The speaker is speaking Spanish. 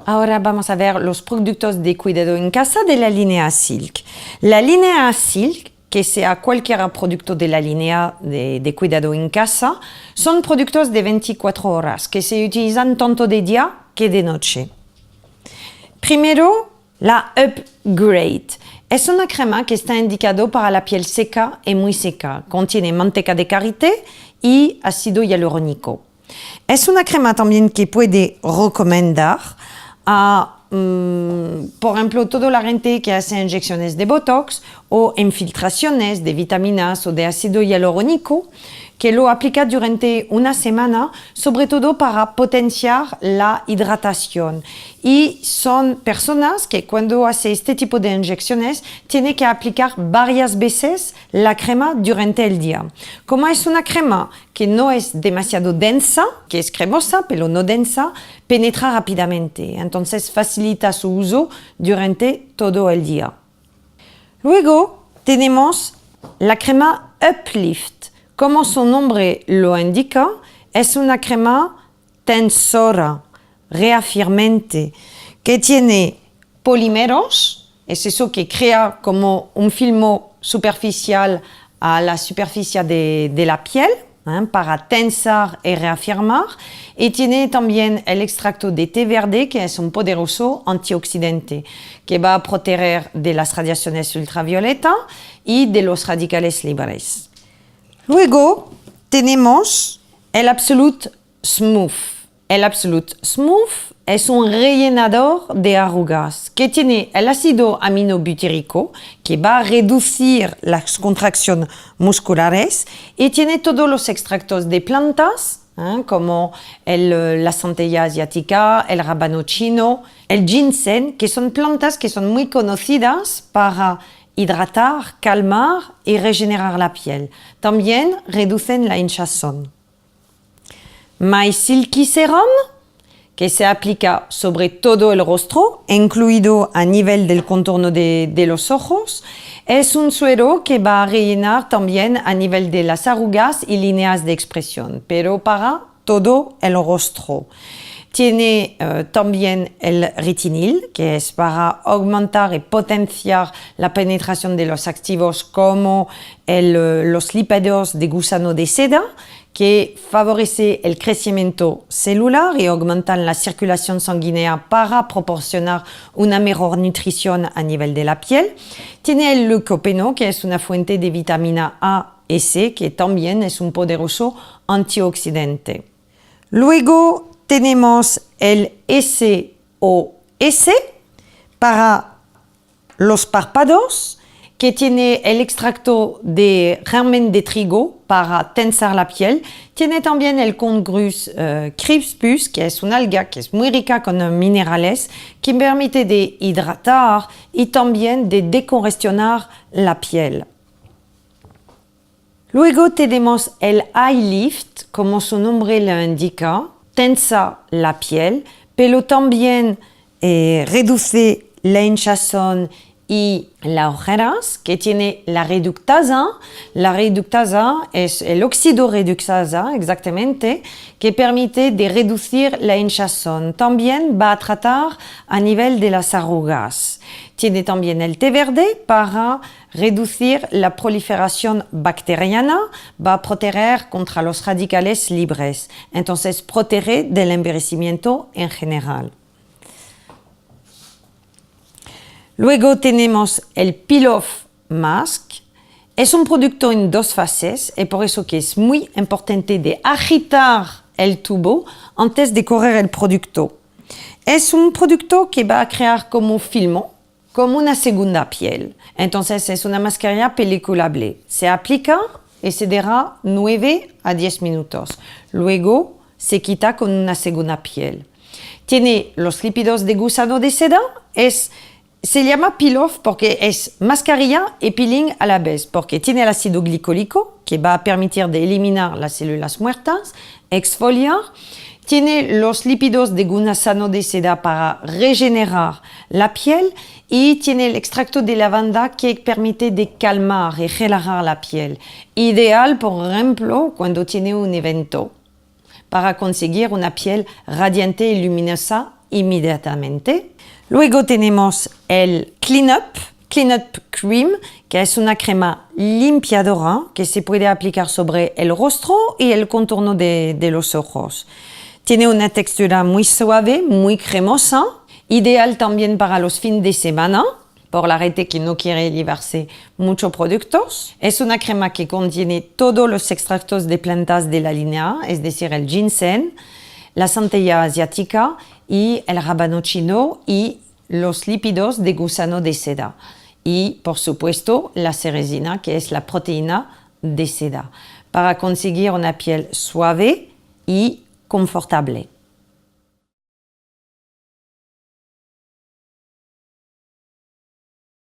Ahora vamos a ver los productos de cuidado en casa de la línea Silk. La línea Silk, que sea cualquier producto de la línea de cuidado en casa, son productos de 24 horas que se utilizan tanto de día que de noche. Primero, la Upgrade. Es una crema que está indicada para la piel seca y muy seca. Contiene manteca de karité y ácido hialurónico. Es una crema también que puede recomendar a, por ejemplo, toda la gente que hace inyecciones de Botox o infiltraciones de vitaminas o de ácido hialurónico, que lo aplica durante una semana, sobre todo para potenciar la hidratación. Y son personas que cuando hace este tipo de inyecciones tienen que aplicar varias veces la crema durante el día. Como es una crema que no es demasiado densa, que es cremosa pero no densa, penetra rápidamente. Entonces facilita su uso durante todo el día. Luego tenemos la crema Uplift. Como su nombre lo indica, es una crema tensora, reafirmante, que tiene polímeros, es eso que crea como un film superficial a la superficie de la piel, para tensar y reafirmar, y tiene también el extracto de té verde, que es un poderoso antioxidante, que va a proteger de las radiaciones ultravioleta y de los radicales libres. Luego tenemos el Absolute Smooth. El Absolute Smooth es un rellenador de arrugas que tiene el ácido aminobutírico que va a reducir las contracciones musculares y tiene todos los extractos de plantas como la centella asiática, el rábano chino, el ginseng, que son plantas que son muy conocidas para hidratar, calmar y regenerar la piel. También reducen la hinchazón. My Silky Serum, que se aplica sobre todo el rostro, incluido a nivel del contorno de los ojos. Es un suero que va a rellenar también a nivel de las arrugas y líneas de expresión, pero para todo el rostro. Tiene también el retinil, que es para aumentar y potenciar la penetración de los activos como los lípidos de gusano de seda, que favorece el crecimiento celular y aumentan la circulación sanguínea para proporcionar una mejor nutrición a nivel de la piel. Tiene el licopeno, que es una fuente de vitamina A y C, que también es un poderoso antioxidante. Luego tenemos el SOS para los párpados, que tiene el extracto de germen de trigo para tensar la piel. Tiene también el Congrus crispus, que es una alga que es muy rica con minerales, que permite de hidratar y también de decongestionar la piel. Luego tenemos el Eye Lift, como su nombre lo indica, tensa la piel, pero también reduce la hinchazón y las ojeras, que tiene la reductasa. La reductasa es el óxido reductasa, exactamente, que permite de reducir la hinchazón. También va a tratar a nivel de las arrugas. Tiene también el té verde para reducir la proliferación bacteriana, va a proteger contra los radicales libres, entonces protege del envejecimiento en general. Luego tenemos el Peel Off Mask. Es un producto en dos fases y por eso que es muy importante de agitar el tubo antes de correr el producto. Es un producto que va a crear como film, como una segunda piel. Entonces es una mascarilla peliculable. Se aplica y se deja 9 a 10 minutos. Luego se quita con una segunda piel. Tiene los lípidos de gusano de seda. Se llama peel off porque es mascarilla y peeling a la vez, porque tiene el ácido glicólico que va a permitir de eliminar las células muertas, exfoliar. Tiene los lípidos de gusano de seda para regenerar la piel y tiene el extracto de lavanda que permite de calmar y relajar la piel. Ideal, por ejemplo, cuando tiene un evento, para conseguir una piel radiante y luminosa inmediatamente. Luego tenemos el Clean Up Cream, que es una crema limpiadora que se puede aplicar sobre el rostro y el contorno de los ojos. Tiene una textura muy suave, muy cremosa, ideal también para los fines de semana, por la gente que no quiere llevarse muchos productos. Es una crema que contiene todos los extractos de plantas de la línea, es decir, el ginseng, la centella asiática y el rábano chino y los lípidos de gusano de seda. Y, por supuesto, la ceresina, que es la proteína de seda, para conseguir una piel suave y confortable.